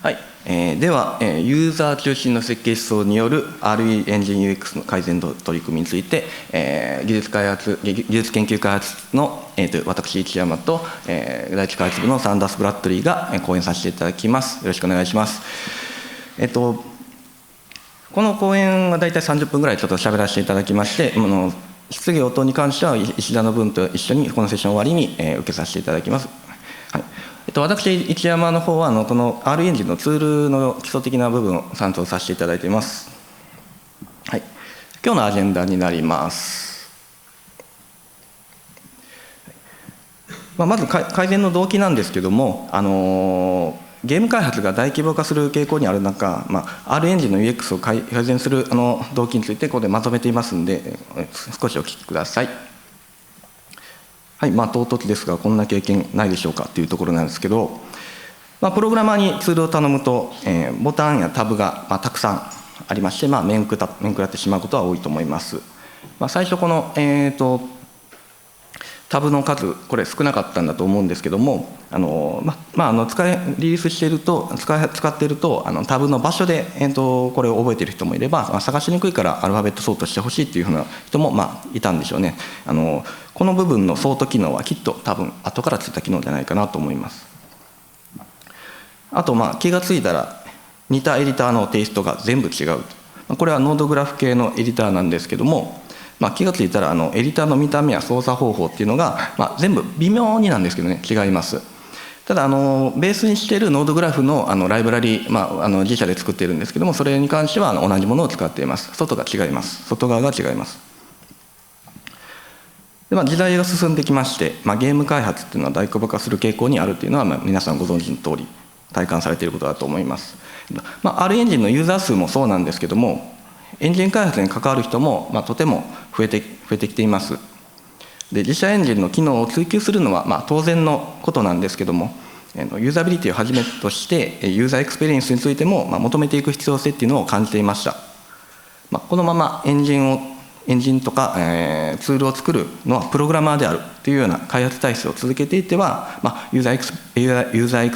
はい、では、ユーザー中心の設計思想による RE エンジン UX の改善取り組みについて、技術研究開発の、私市山と、第一開発部のサンダース・ブラッドリーが講演させていただきます。よろしくお願いします。この講演はだいたい30分ぐらいちょっと喋らせていただきまして、質疑応答に関しては石田の分と一緒にこのセッション終わりに、受けさせていただきます。はい、私市山の方はこの R エンジンのツールの基礎的な部分を参照させていただいています。はい、今日のアジェンダになります。まず改善の動機なんですけども、ゲーム開発が大規模化する傾向にある中、R エンジンの UX を改善する動機についてここでまとめていますので、少しお聞きください。はい、唐突ですがこんな経験ないでしょうかというところなんですけど、プログラマーにツールを頼むと、ボタンやタブが、たくさんありまして、面食らってしまうことは多いと思います。最初この、タブの数これ少なかったんだと思うんですけども、リリースしていると使っているとタブの場所で、これを覚えている人もいれば、探しにくいからアルファベットソートしてほしいというふうな人もいたんでしょうね。この部分のソート機能はきっと多分後からついた機能じゃないかなと思います。あと気がついたら似たエディターのテイストが全部違う。これはノードグラフ系のエディターなんですけども、気がついたらエディターの見た目や操作方法っていうのが、全部微妙になんですけどね、違います。ただベースにしているノードグラフのライブラリ、自社で作っているんですけども、それに関しては同じものを使っています。外側が違います。で、時代が進んできまして、ゲーム開発っていうのは大規模化する傾向にあるというのは、皆さんご存知の通り体感されていることだと思います。R エンジンのユーザー数もそうなんですけども、エンジン開発に関わる人も、とても増えてきています。で、自社エンジンの機能を追求するのは、当然のことなんですけども、ユーザビリティをはじめとしてユーザーエクスペリエンスについても、求めていく必要性っていうのを感じていました。このままエンジンとか、ツールを作るのはプログラマーであるというような開発体制を続けていては、ユーザーエク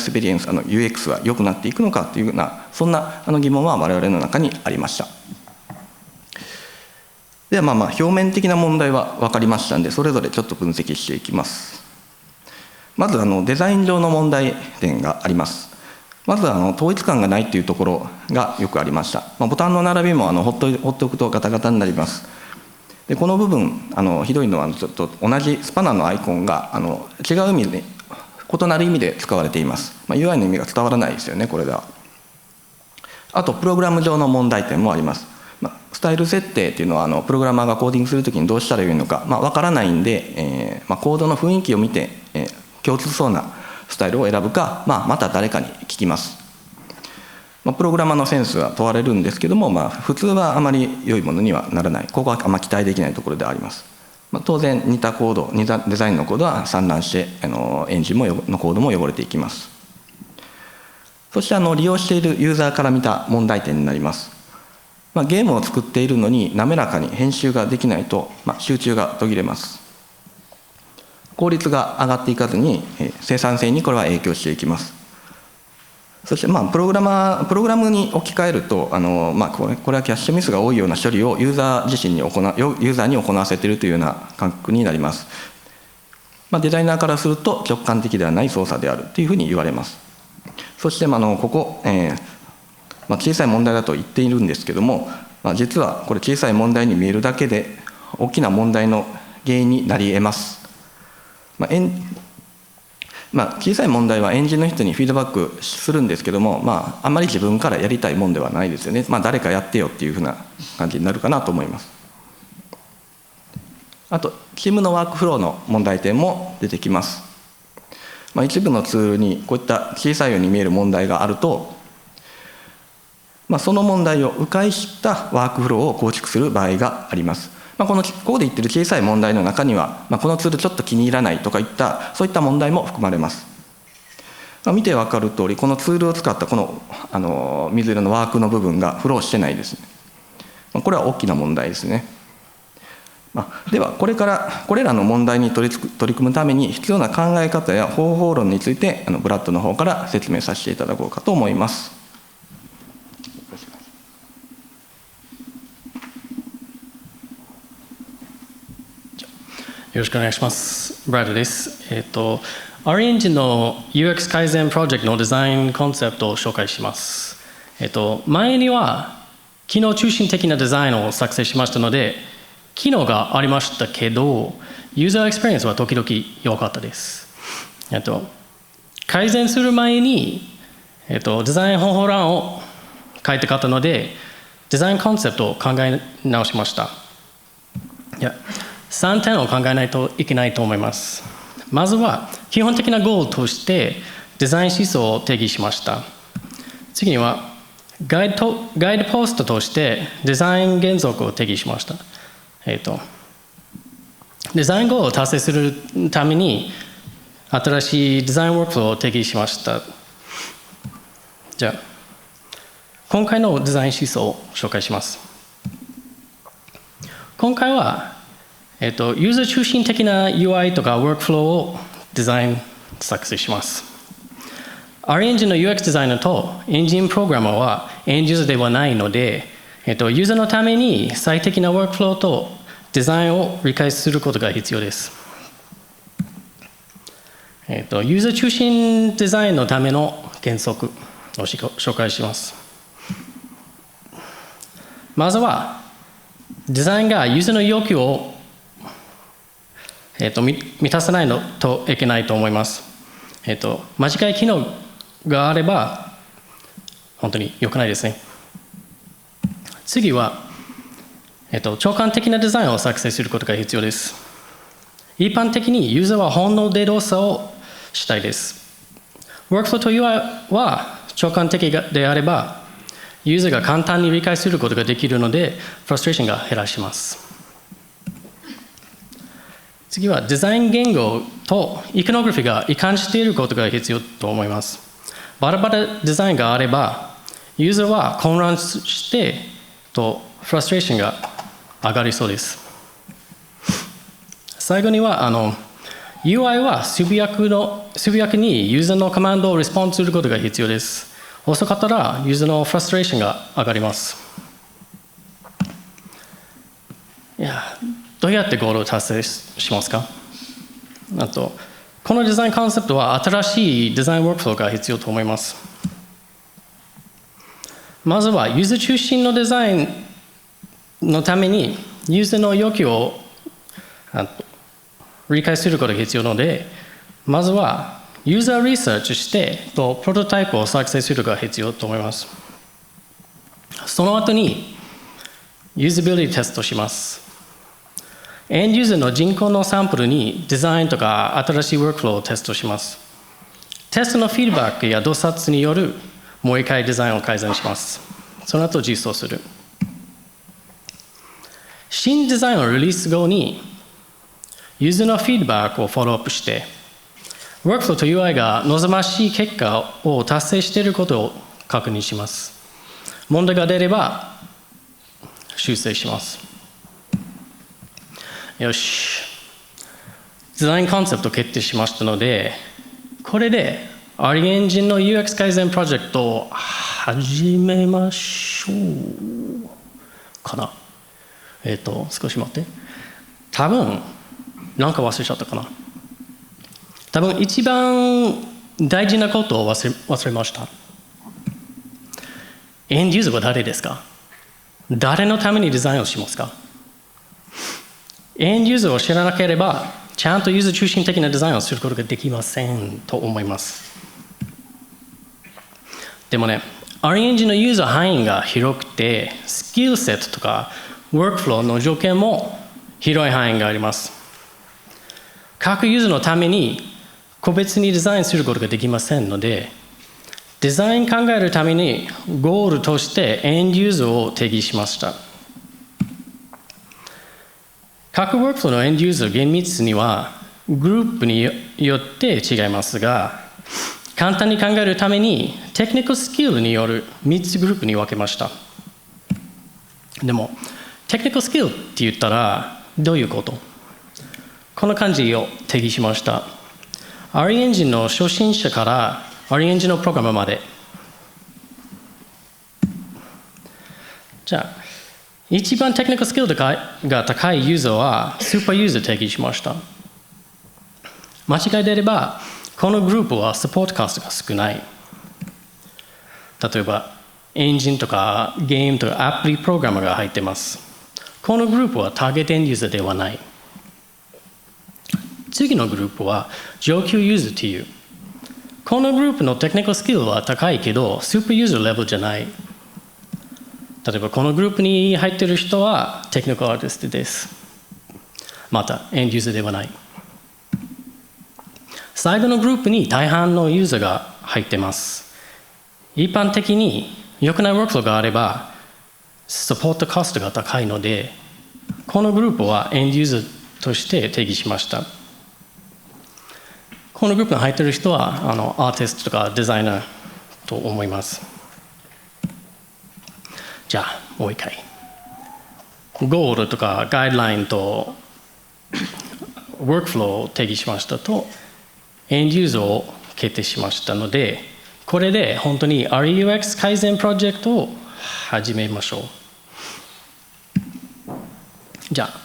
スペリエンスUX は良くなっていくのかというような、そんな疑問は我々の中にありました。では表面的な問題は分かりましたので、それぞれちょっと分析していきます。まずデザイン上の問題点があります。まず統一感がないというところがよくありました。ボタンの並びもほっておくとガタガタになります。で、この部分ひどいのはちょっと同じスパナのアイコンが違う意味で異なる意味で使われています。UI の意味が伝わらないですよね、これでは。あとプログラム上の問題点もあります。スタイル設定っていうのはプログラマーがコーディングするときにどうしたらいいのか、分からないんで、コードの雰囲気を見て、共通そうなスタイルを選ぶか、また誰かに聞きます。プログラマーのセンスは問われるんですけども、普通はあまり良いものにはならない。ここはあまり期待できないところであります。当然似たデザインのコードは散乱してエンジンのコードも汚れていきます。そして利用しているユーザーから見た問題点になります。ゲームを作っているのに滑らかに編集ができないと、集中が途切れます。効率が上がっていかずに生産性にこれは影響していきます。そしてプログラムに置き換えるとこれはキャッシュミスが多いような処理をユーザーに行わせているというような感覚になります。デザイナーからすると直感的ではない操作であるというふうに言われます。そしてここ小さい問題だと言っているんですけども、実はこれ小さい問題に見えるだけで大きな問題の原因になり得ます。小さい問題はエンジンの人にフィードバックするんですけども、あんまり自分からやりたいもんではないですよね。誰かやってよっていうふうな感じになるかなと思います。あとチームのワークフローの問題点も出てきます。一部のツールにこういった小さいように見える問題があると、その問題を迂回したワークフローを構築する場合があります。ここで言ってる小さい問題の中には、このツールちょっと気に入らないとかそういった問題も含まれます。見て分かる通り、このツールを使ったこの水色のワークの部分がフローしてないですね。これは大きな問題ですね。ではこれらの問題に取り組むために必要な考え方や方法論についてブラッドの方から説明させていただこうかと思います。ろしくお願いします。ブラッドです。R エンジンの UX 改善プロジェクトのデザインコンセプトを紹介します。前には機能中心的なデザインを作成しましたので、機能がありましたけど、ユーザーエクスペリエンスは時々弱かったです。改善する前に、デザイン方法欄を書いてかったので、デザインコンセプトを考え直しました。3点を考えないといけないと思います。まずは、基本的なゴールとしてデザイン思想を定義しました。次には、ガイドポストとしてデザイン原則を定義しました。デザインゴールを達成するために、新しいデザインワークフローを定義しました。じゃあ、今回のデザイン思想を紹介します。今回は、ユーザー中心的な UI とかワークフローをデザイン作成します。R エンジンの UX デザイナーとエンジンプログラマーはエンジューザーではないので、ユーザーのために最適なワークフローとデザインを理解することが必要です。ユーザー中心デザインのための原則を紹介します。まずは、デザインがユーザーの要求を、満たさないといけないと思います。短い機能があれば、本当に良くないですね。次は、長官的なデザインを作成することが必要です。一般的にユーザーは本能で動作をしたいです。ワークフローと UI は長官的であれば、ユーザーが簡単に理解することができるので、フラストレーションが減らします。次はデザイン言語とイコノグラフィーが一貫していることが必要と思います。バラバラデザインがあれば、ユーザーは混乱して、フラストレーションが上がりそうです。最後には、UI はつぶやくにユーザーのコマンドをレスポンスすることが必要です。遅かったらユーザーのフラストレーションが上がります。どうやってゴールを達成しますか？このデザインコンセプトは新しいデザインワークフローが必要と思います。まずはユーザー中心のデザインのためにユーザーの要求を理解することが必要なので、まずはユーザーリサーチしてプロトタイプを作成することが必要と思います。その後にユーザビリティテストします。エンドユーザーの人口のサンプルにデザインとか新しいワークフローをテストします。テストのフィードバックや洞察によるもう一回デザインを改善します。その後実装する。新デザインをリリース後にユーザーのフィードバックをフォローアップして、ワークフローと UI が望ましい結果を達成していることを確認します。問題が出れば修正します。よし。デザインコンセプト決定しましたので、これで R エンジンの UX 改善プロジェクトを始めましょうかな。少し待って。多分、なんか忘れちゃったかな。多分、一番大事なことを忘れました。エンドユーザーは誰ですか？誰のためにデザインをしますか？エンドユーザーを知らなければ、ちゃんとユーザー中心的なデザインをすることができませんと思います。でもね、R エンジンのユーザー範囲が広くて、スキルセットとかワークフローの条件も広い範囲があります。各ユーザーのために個別にデザインすることができませんので、デザイン考えるためにゴールとしてエンドユーザーを定義しました。各ワークフローのエンドユーザー厳密にはグループによって違いますが、簡単に考えるためにテクニカルスキルによる3つグループに分けました。でも、テクニカルスキルって言ったらどういうこと？この感じを定義しました。R エンジンの初心者から R エンジンのプログラマーまで。じゃあ、一番テクニカルスキルが高いユーザーはスーパーユーザー定義しました。間違いであれば、このグループはサポートコストが少ない。例えば、エンジンとかゲームとかアプリプログラムが入っています。このグループはターゲットエンドユーザーではない。次のグループは上級ユーザーという。このグループのテクニカルスキルは高いけど、スーパーユーザーレベルじゃない。例えば、このグループに入っている人はテクニカルアーティストです。また、エンドユーザーではない。最後のグループに大半のユーザーが入っています。一般的に良くないワークフローがあれば、サポートコストが高いので、このグループはエンドユーザーとして定義しました。このグループに入っている人はアーティストとかデザイナーと思います。じゃあ、もう一回。ゴールとかガイドラインとワークフローを定義しましたと、エンドユーザーを決定しましたので、これで本当に RUX 改善プロジェクトを始めましょう。じゃあ、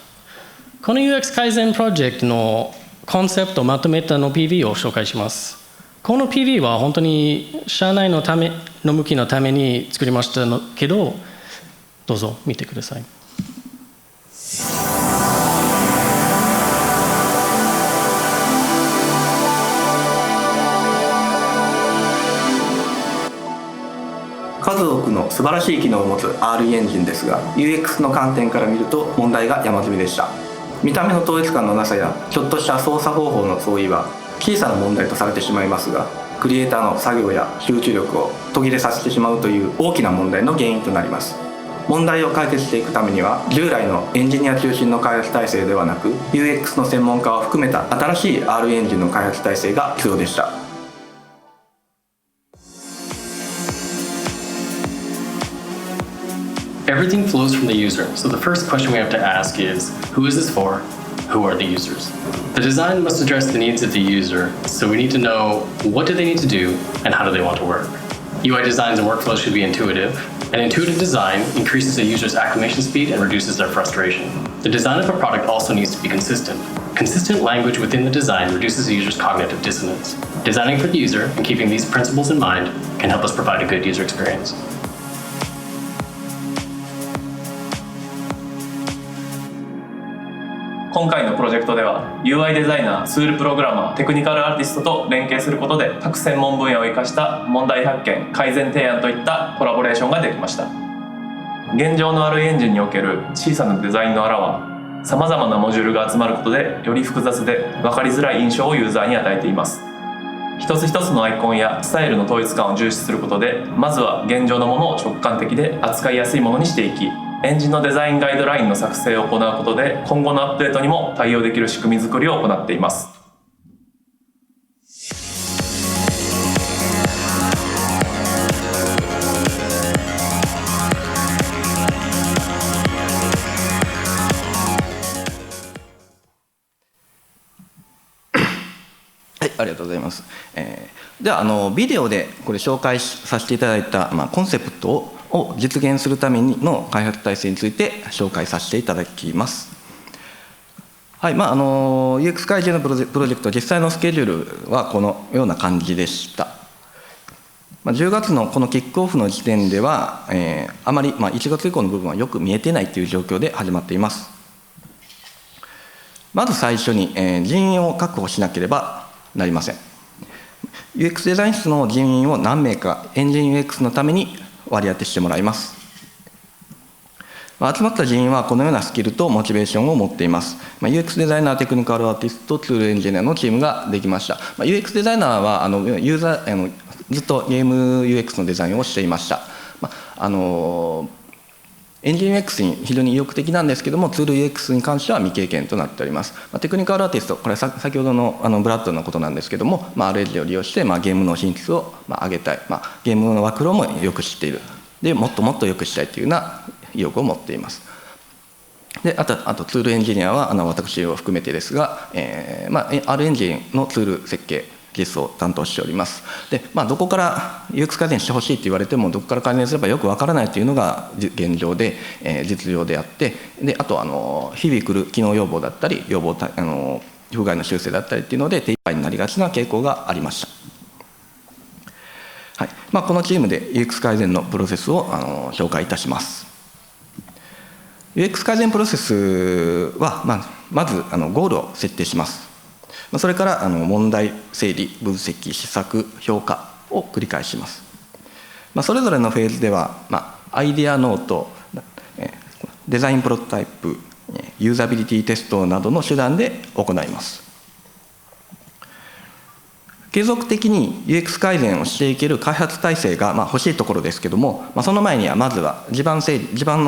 この UX 改善プロジェクトのコンセプトをまとめたの PV を紹介します。この PV は本当に社内のための向きのために作りましたけど、どうぞ見てください。数多くの素晴らしい機能を持つ R エンジンですが UX の観点から見ると問題が山積みでした。見た目の統一感のなさやちょっとした操作方法の相違は小さな問題とされてしまいますが、クリエイターの作業や集中力を途切れさせてしまうという大きな問題の原因となります。問題を解決していくためには従来のエンジニア中心の開発体制ではなく UX の専門家を含めた新しい R エンジンの開発体制が必要でした。Everything flows from the user. So the first question we have to ask is, who is this for? Who are the users? The design must address the needs of the user. So we need to know what do they need to do and how do they want to work. UI designs and workflows should be intuitive. And intuitive design increases the user's acclimation speed and reduces their frustration. The design of a product also needs to be consistent. Consistent language within the design reduces the user's cognitive dissonance. Designing for the user and keeping these principles in mind can help us provide a good user experience. 今回のプロジェクトでは UI デザイナー、ツールプログラマー、テクニカルアーティストと連携することで各専門分野を生かした問題発見、改善提案といったコラボレーションができました。現状の R エンジンにおける小さなデザインのあらはさまざまなモジュールが集まることでより複雑で分かりづらい印象をユーザーに与えています。一つ一つのアイコンやスタイルの統一感を重視することでまずは現状のものを直感的で扱いやすいものにしていき、エンジンのデザインガイドラインの作成を行うことで今後のアップデートにも対応できる仕組み作りを行っています。はい、ありがとうございます。ではビデオでこれ紹介させていただいた、コンセプトを実現するための開発体制について紹介させていただきます。はい、UX 改善のプロジェクト実際のスケジュールはこのような感じでした。10月のこのキックオフの時点では、あまり、1月以降の部分はよく見えてないという状況で始まっています。まず最初に、人員を確保しなければなりません。UX デザイン室の人員を何名かエンジン UX のために割り当てしてもらいます。集まった人員はこのようなスキルとモチベーションを持っています。UX デザイナー、テクニカルアーティスト、ツールエンジニアのチームができました。UX デザイナーはユーザーずっとゲーム UX のデザインをしていました。エンジン UX に非常に意欲的なんですけども、ツール UX に関しては未経験となっております。テクニカルアーティスト、これは先ほどのブラッドのことなんですけども、RED を利用して、ゲームの品質を上げたい、ゲームのワークフローもよく知っている、でもっともっとよくしたいというような意欲を持っています。であとツールエンジニアは私を含めてですが、R エンジンのツール設計技術を担当しております。で、どこから UX 改善してほしいと言われてもどこから改善すればよくわからないというのが現状で、実情であって、であと日々来る機能要望だったり不具合の修正だったりっていうので手一杯になりがちな傾向がありました。はい、このチームで UX 改善のプロセスを紹介いたします。UX 改善プロセスは、まずゴールを設定します。それから問題整理、分析、試作、評価を繰り返します。それぞれのフェーズでは、アイデアノート、デザインプロトタイプ、ユーザビリティテストなどの手段で行います。継続的に UX 改善をしていける開発体制が欲しいところですけども、その前にはまずは地盤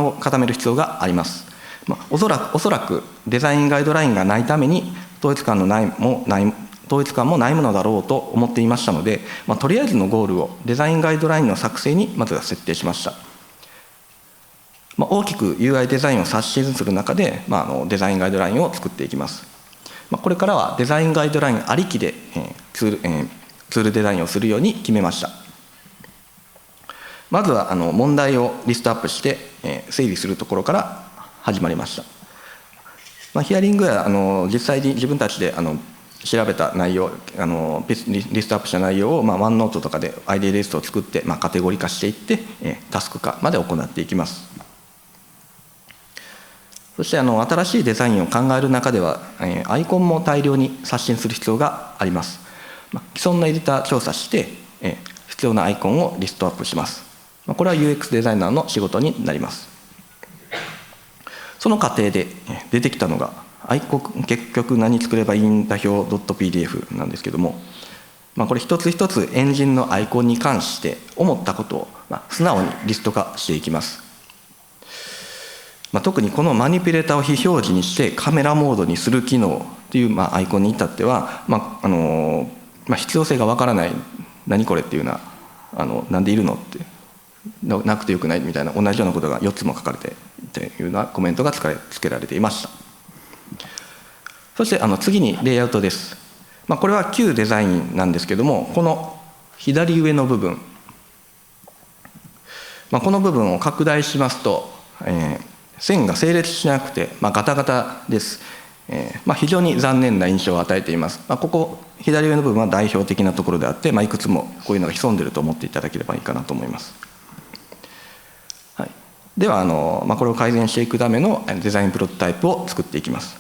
を固める必要があります。おそらくデザインガイドラインがないために統一感もないものだろうと思っていましたので、とりあえずのゴールをデザインガイドラインの作成にまずは設定しました。大きく UI デザインを刷新する中で、デザインガイドラインを作っていきます。これからはデザインガイドラインありきでツールデザインをするように決めました。まずは問題をリストアップして整理するところから始まりました。ヒアリングや実際に自分たちで調べた内容リストアップした内容をワンノートとかでアイデアリストを作ってカテゴリー化していってタスク化まで行っていきます。そして新しいデザインを考える中ではアイコンも大量に刷新する必要があります。既存のエディター調査して必要なアイコンをリストアップします。これは UX デザイナーの仕事になります。その過程で出てきたのがアイコン結局何作ればいいんだ表 .pdf なんですけども、これ一つ一つエンジンのアイコンに関して思ったことを素直にリスト化していきます。特にこのマニピュレーターを非表示にしてカメラモードにする機能というアイコンに至っては、必要性がわからない、何これっていうようななんでいるのってなくてよくないみたいな同じようなことが4つも書かれてというようなコメントがつけられていました。そして次にレイアウトです。これは旧デザインなんですけども、この左上の部分、この部分を拡大しますと、線が整列しなくて、ガタガタです。非常に残念な印象を与えています。ここ左上の部分は代表的なところであって、いくつもこういうのが潜んでいると思っていただければいいかなと思います。はい、ではこれを改善していくためのデザインプロトタイプを作っていきます。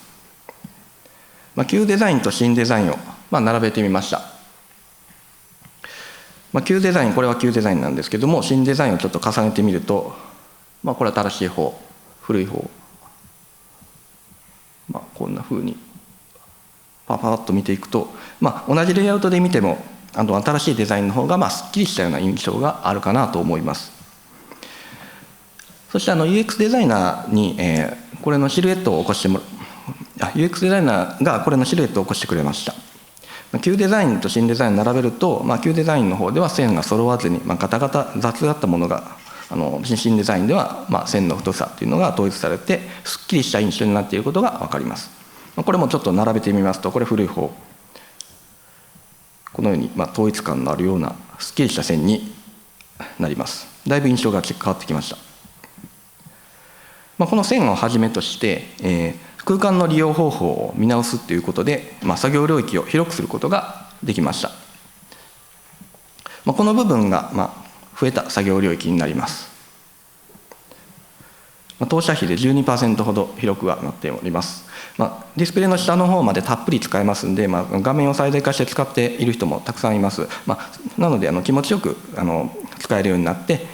旧デザインと新デザインを並べてみました。旧デザイン、これは旧デザインなんですけども、新デザインをちょっと重ねてみると、これは正しい方、古い方、こんな風にパッと見ていくと、同じレイアウトで見ても新しいデザインの方がすっきりしたような印象があるかなと思います。そしてUX デザイナーにこれのシルエットを起こしてUX デザイナーがこれのシルエットを起こしてくれました。旧デザインと新デザインを並べると、旧デザインの方では線が揃わずにガタガタ雑だったものが新デザインでは線の太さというのが統一されてすっきりした印象になっていることが分かります。これもちょっと並べてみますと、これ古い方、このように統一感のあるようなすっきりした線になります。だいぶ印象が変わってきました。この線をはじめとして、空間の利用方法を見直すということで、作業領域を広くすることができました。この部分が増えた作業領域になります。投射比で 12% ほど広くはなっております。ディスプレイの下の方までたっぷり使えますんで、画面を最大化して使っている人もたくさんいます。なので気持ちよく使えるようになって、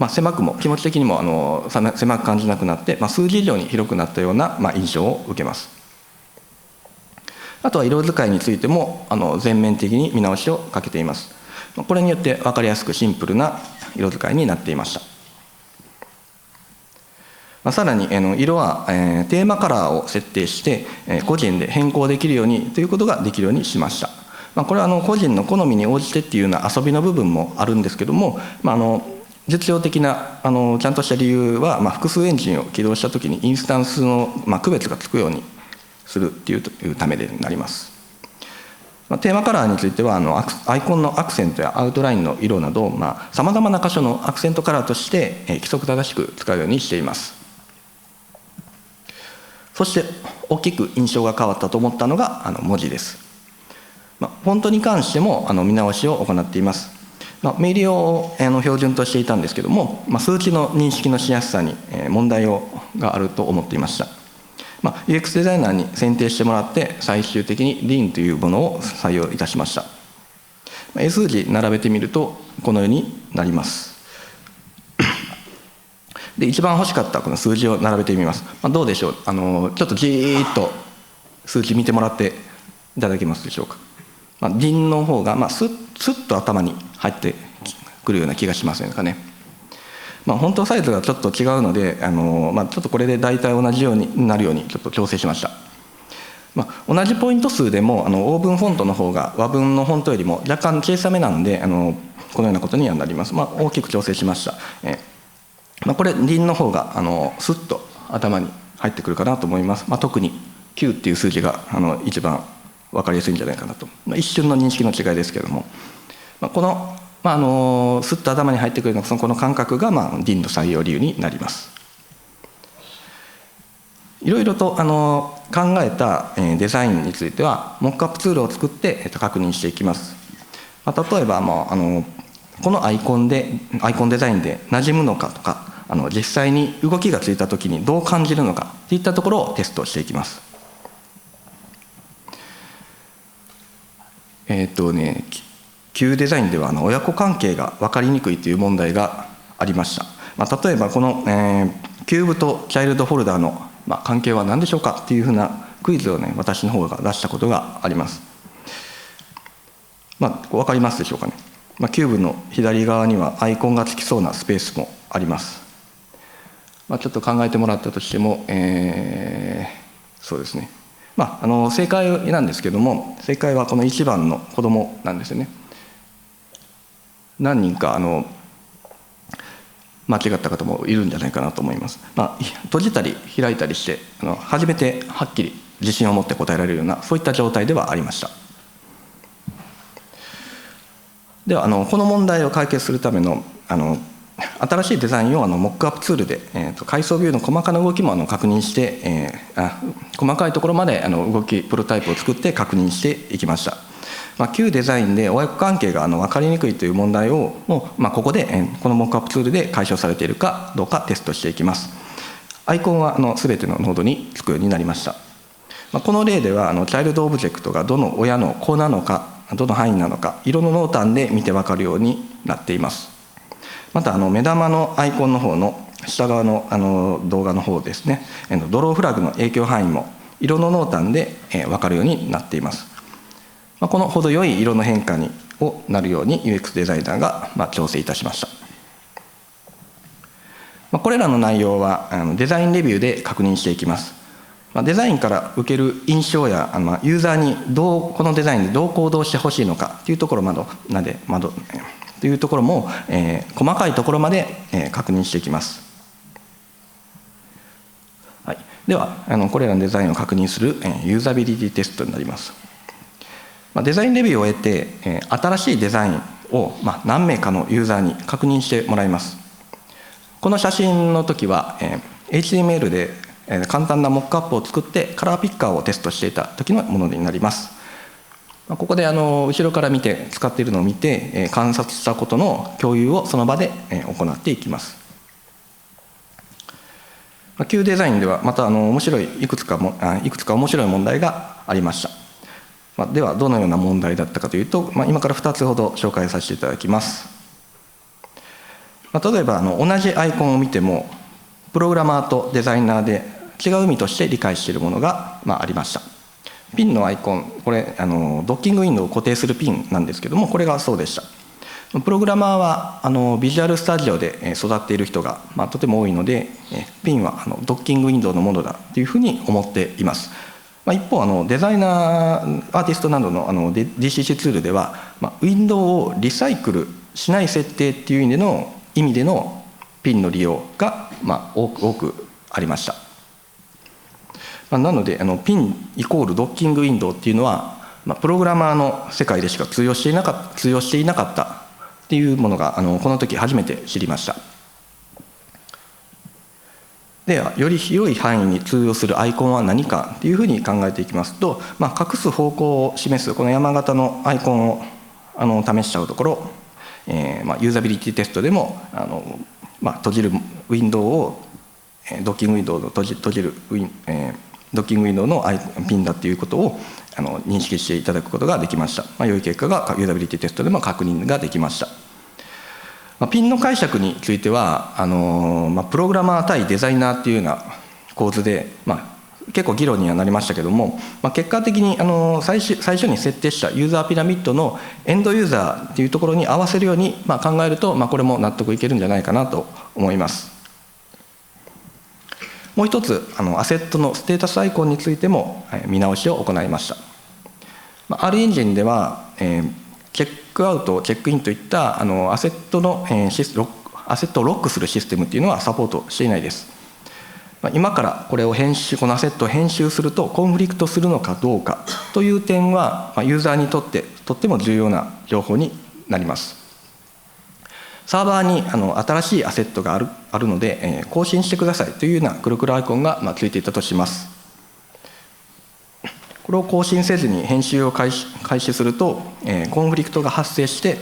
狭くも気持ち的にも狭く感じなくなって、数字以上に広くなったような印象を受けます。あとは色使いについても全面的に見直しをかけています。これによって分かりやすくシンプルな色使いになっていました。さらに色はテーマカラーを設定して個人で変更できるようにということができるようにしました。これは個人の好みに応じてっていうような遊びの部分もあるんですけども、実用的なちゃんとした理由は、複数エンジンを起動したときにインスタンスの、区別がつくようにするというためでなります。テーマカラーについてはアイコンのアクセントやアウトラインの色などさまざまな箇所のアクセントカラーとして規則正しく使うようにしています。そして大きく印象が変わったと思ったのが文字です。フォントに関しても見直しを行っています。メリオを標準としていたんですけども、数値の認識のしやすさに問題があると思っていました。UX デザイナーに選定してもらって最終的に Lean というものを採用いたしました。絵数字並べてみるとこのようになります。で一番欲しかったこの数字を並べてみます。どうでしょう。ちょっとじーっと数値見てもらっていただけますでしょうか。Lean の方がスッと頭に入ってくるような気がしませんかね。本当サイズがちょっと違うのでちょっとこれで大体同じようになるようにちょっと調整しました。同じポイント数でもオーブンフォントの方が和文のフォントよりも若干小さめなのでこのようなことにはなります。大きく調整しました。これLeanの方がスッと頭に入ってくるかなと思います。特に9っていう数字が一番分かりやすいんじゃないかなと。一瞬の認識の違いですけれども、このスッと頭に入ってくるのこの感覚がLeanの採用理由になります。いろいろと考えたデザインについてはモックアップツールを作って確認していきます。例えばこのアイコンデザインで馴染むのかとか実際に動きがついた時にどう感じるのかといったところをテストしていきます。旧デザインでは親子関係が分かりにくいという問題がありました。例えばこのキューブとチャイルドフォルダーの関係は何でしょうかっていうふうなクイズを私の方が出したことがあります。分かりますでしょうかね。キューブの左側にはアイコンがつきそうなスペースもあります。ちょっと考えてもらったとしても、そうですね。正解なんですけども、正解はこの1番の子供なんですよね。何人か間違った方もいるんじゃないかなと思います。閉じたり開いたりして初めてはっきり自信を持って答えられるようなそういった状態ではありました。ではこの問題を解決するための新しいデザインをモックアップツールで階層ビューの細かな動きも確認して、細かいところまで動きプロトタイプを作って確認していきました。旧デザインで親子関係が分かりにくいという問題をここでこのモックアップツールで解消されているかどうかテストしていきます。アイコンは全てのノードにつくようになりました。この例ではチャイルドオブジェクトがどの親の子なのかどの範囲なのか色の濃淡で見て分かるようになっています。また目玉のアイコンの方の下側の動画の方ですね、ドローフラグの影響範囲も色の濃淡で分かるようになっています。この程よい色の変化になるように UX デザイナーが調整いたしました。これらの内容はデザインレビューで確認していきます。デザインから受ける印象やユーザーにこのデザインでどう行動してほしいのかというところというところも細かいところまで確認していきます。はい、ではこれらのデザインを確認するユーザビリティテストになります。デザインレビューを得て新しいデザインを何名かのユーザーに確認してもらいます。この写真の時は HTML で簡単なモックアップを作ってカラーピッカーをテストしていた時のものになります。ここで後ろから見て使っているのを見て観察したことの共有をその場で行っていきます。旧デザインではまたいくつか面白い問題がありました。ではどのような問題だったかというと、今から2つほど紹介させていただきます。例えば同じアイコンを見てもプログラマーとデザイナーで違う意味として理解しているものがありました。ピンのアイコン、これドッキングウィンドウを固定するピンなんですけども、これがそうでした。プログラマーはビジュアルスタジオで育っている人がとても多いので、ピンはドッキングウィンドウのものだというふうに思っています。一方デザイナーアーティストなどのDCC ツールではウィンドウをリサイクルしない設定っていう意味でのピンの利用が多くありました。なのでピンイコールドッキングウィンドウっていうのはプログラマーの世界でしか通用していなかったっていうものがこの時初めて知りました。ではより広い範囲に通用するアイコンは何かというふうに考えていきますと、隠す方向を示すこの山型のアイコンを試しちゃうところ、ユーザビリティテストでも閉じるウィンドウをドッキングウィンドウの閉じるドッキングウィンドウのピンだということを認識していただくことができました。良い結果がユーザビリティテストでも確認ができました。ピンの解釈についてはプログラマー対デザイナーっていうような構図で、結構議論にはなりましたけども、結果的に最初に設定したユーザーピラミッドのエンドユーザーっていうところに合わせるように考えると、これも納得いけるんじゃないかなと思います。もう一つアセットのステータスアイコンについても見直しを行いました。R エンジンではチェックアウトチェックインといったアセットをロックするシステムっていうのはサポートしていないです。今からこのアセットを編集するとコンフリクトするのかどうかという点はユーザーにとっても重要な情報になります。サーバーに新しいアセットがあるので更新してくださいというようなくるくるアイコンがついていたとします。これを更新せずに編集を開始するとコンフリクトが発生して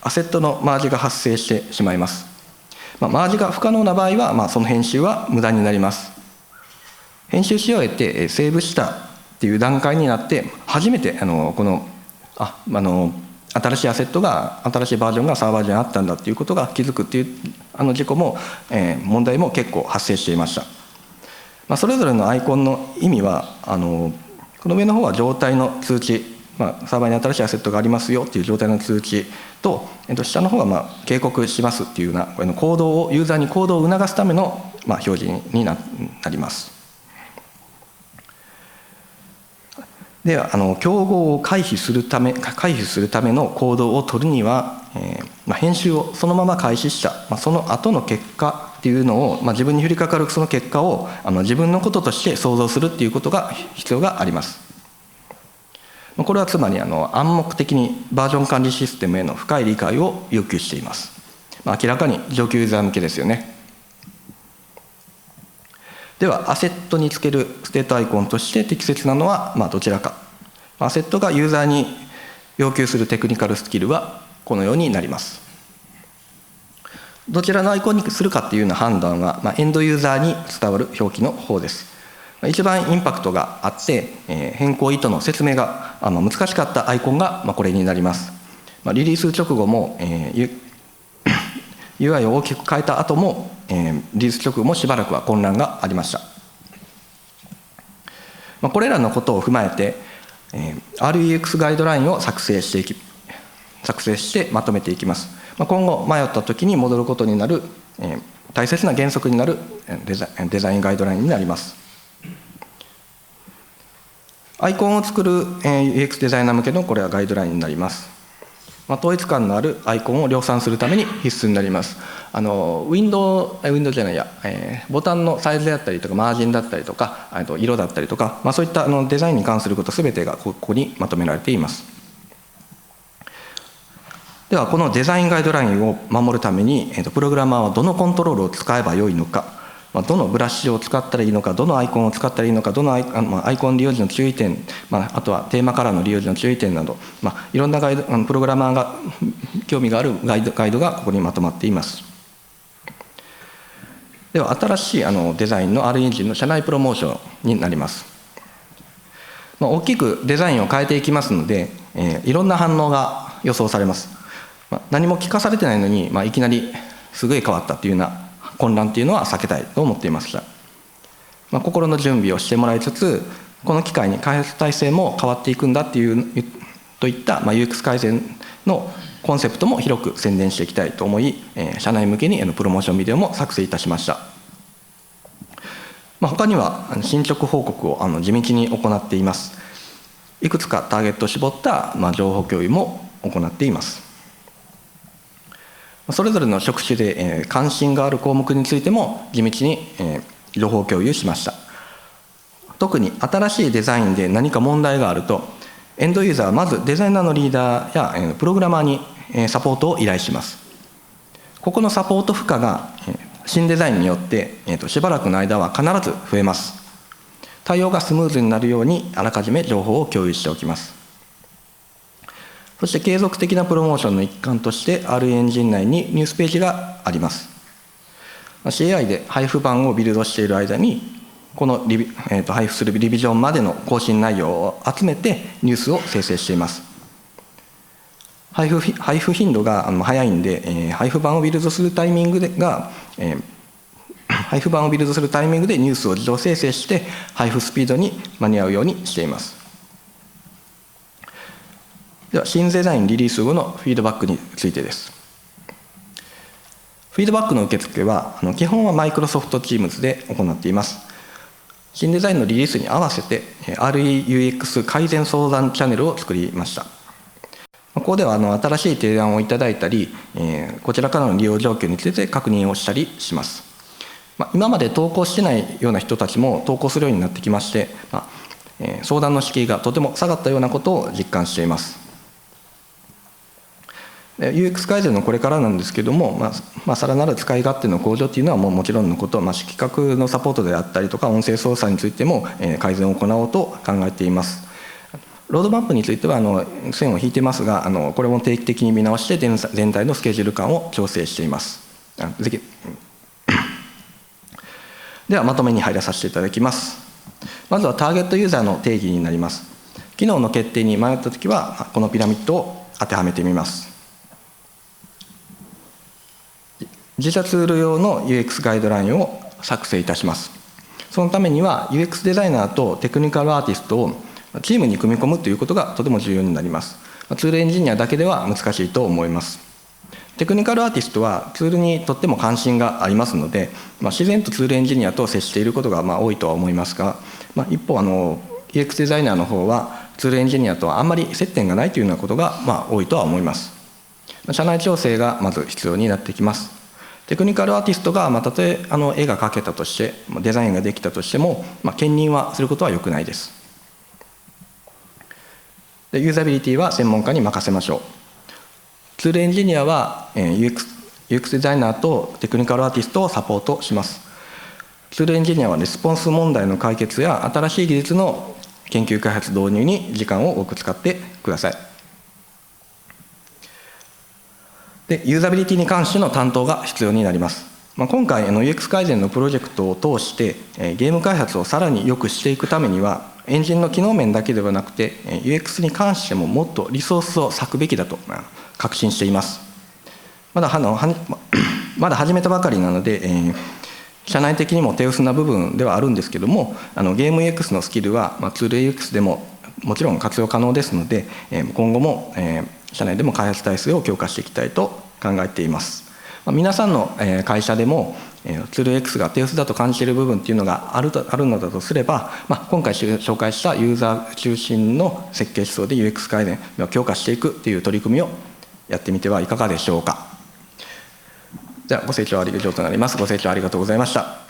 アセットのマージが発生してしまいます。マージが不可能な場合はその編集は無駄になります。編集し終えてセーブしたっていう段階になって初めてこの新しいアセットが新しいバージョンがサーバー上にあったんだっていうことが気づくっていう事故も問題も結構発生していました。それぞれのアイコンの意味はこの上の方は状態の通知、サーバーに新しいアセットがありますよっていう状態の通知と、下の方は警告しますっていうようなこの行動をユーザーに行動を促すための表示になります。では競合を回避するための行動を取るには、編集をそのまま開始した、その後の結果っていうのを、自分に降りかかるその結果を自分のこととして想像するっていうことが必要があります。これはつまり暗黙的にバージョン管理システムへの深い理解を要求しています。明らかに上級ユーザー向けですよね。ではアセットにつけるステートアイコンとして適切なのはどちらか。アセットがユーザーに要求するテクニカルスキルはこのようになります。どちらのアイコンにするかっていうような判断はエンドユーザーに伝わる表記の方です。一番インパクトがあって変更意図の説明が難しかったアイコンがこれになります。リリース直後もUI を大きく変えた後もリリース直後もしばらくは混乱がありました。これらのことを踏まえて RUX ガイドラインを作成してまとめていきます。今後迷った時に戻ることになる大切な原則になるデザインガイドラインになります。アイコンを作る UX デザイナー向けのこれはガイドラインになります。統一感のあるアイコンを量産するために必須になります。ウィンドウじゃないや、ボタンのサイズであったりとかマージンだったりとか色だったりとか、そういったデザインに関すること全てがここにまとめられています。ではこのデザインガイドラインを守るためにプログラマーはどのコントロールを使えばよいのか、どのブラシを使ったらいいのか、どのアイコンを使ったらいいのか、どのアイコン利用時の注意点、あとはテーマカラーの利用時の注意点など、いろんなプログラマーが興味があるガイドがここにまとまっています。では新しいデザインの R エンジンの社内プロモーションになります。大きくデザインを変えていきますので、いろんな反応が予想されます。何も聞かされてないのに、いきなりすごい変わったっていうような混乱っていうのは避けたいと思っていました。心の準備をしてもらいつつ、この機会に開発体制も変わっていくんだといった、UX 改善のコンセプトも広く宣伝していきたいと思い、社内向けにプロモーションビデオも作成いたしました。他には進捗報告を地道に行っています。いくつかターゲットを絞った情報共有も行っています。それぞれの職種で関心がある項目についても地道に情報共有しました。特に新しいデザインで何か問題があると、エンドユーザーはまずデザイナーのリーダーやプログラマーにサポートを依頼します。ここのサポート負荷が新デザインによって、しばらくの間は必ず増えます。対応がスムーズになるようにあらかじめ情報を共有しておきます。そして継続的なプロモーションの一環として R エンジン内にニュースページがあります。CI で配布版をビルドしている間にこの配布するリビジョンまでの更新内容を集めてニュースを生成しています。配布頻度が早いんで、配布版をビルドするタイミングでニュースを自動生成して配布スピードに間に合うようにしています。では新デザインリリース後のフィードバックについてです。フィードバックの受付は基本はマイクロソフト Teams で行っています。新デザインのリリースに合わせて REUX 改善相談チャンネルを作りました。ここでは新しい提案をいただいたり、こちらからの利用状況について確認をしたりします。今まで投稿してないような人たちも投稿するようになってきまして、相談の敷居がとても下がったようなことを実感しています。UX 改善のこれからなんですけども、さらなる使い勝手の向上というのはもちろんのこと、企画のサポートであったりとか音声操作についても改善を行おうと考えています。ロードマップについては線を引いてますが、これも定期的に見直して全体のスケジュール感を調整しています。ではまとめに入らさせていただきます。まずはターゲットユーザーの定義になります。機能の決定に迷ったときはこのピラミッドを当てはめてみます。自社ツール用の UX ガイドラインを作成いたします。そのためには UX デザイナーとテクニカルアーティストをチームに組み込むということがとても重要になります。ツールエンジニアだけでは難しいと思います。テクニカルアーティストはツールにとっても関心がありますので、自然とツールエンジニアと接していることが多いとは思いますが、一方UX デザイナーの方はツールエンジニアとはあんまり接点がないというようなことが多いとは思います。社内調整がまず必要になってきます。テクニカルアーティストがたとえ絵が描けたとしてデザインができたとしても兼任はすることは良くないです。ユーザビリティは専門家に任せましょう。ツールエンジニアは UX デザイナーとテクニカルアーティストをサポートします。ツールエンジニアはレスポンス問題の解決や新しい技術の研究開発導入に時間を多く使ってください。で、ユーザビリティに関しての担当が必要になります。今回UX 改善のプロジェクトを通してゲーム開発をさらに良くしていくためにはエンジンの機能面だけではなくて UX に関してももっとリソースを割くべきだと確信しています。まだ始めたばかりなので社内的にも手薄な部分ではあるんですけどもゲーム UX のスキルはツール UX でももちろん活用可能ですので今後も社内でも開発体制を強化していきたいと考えています。皆さんの会社でもツール X が手薄だと感じている部分っていうのがあるのだとすれば、今回紹介したユーザー中心の設計思想で UX 改善を強化していくという取り組みをやってみてはいかがでしょうか。じゃあご清聴ありがとうございます。ご清聴ありがとうございました。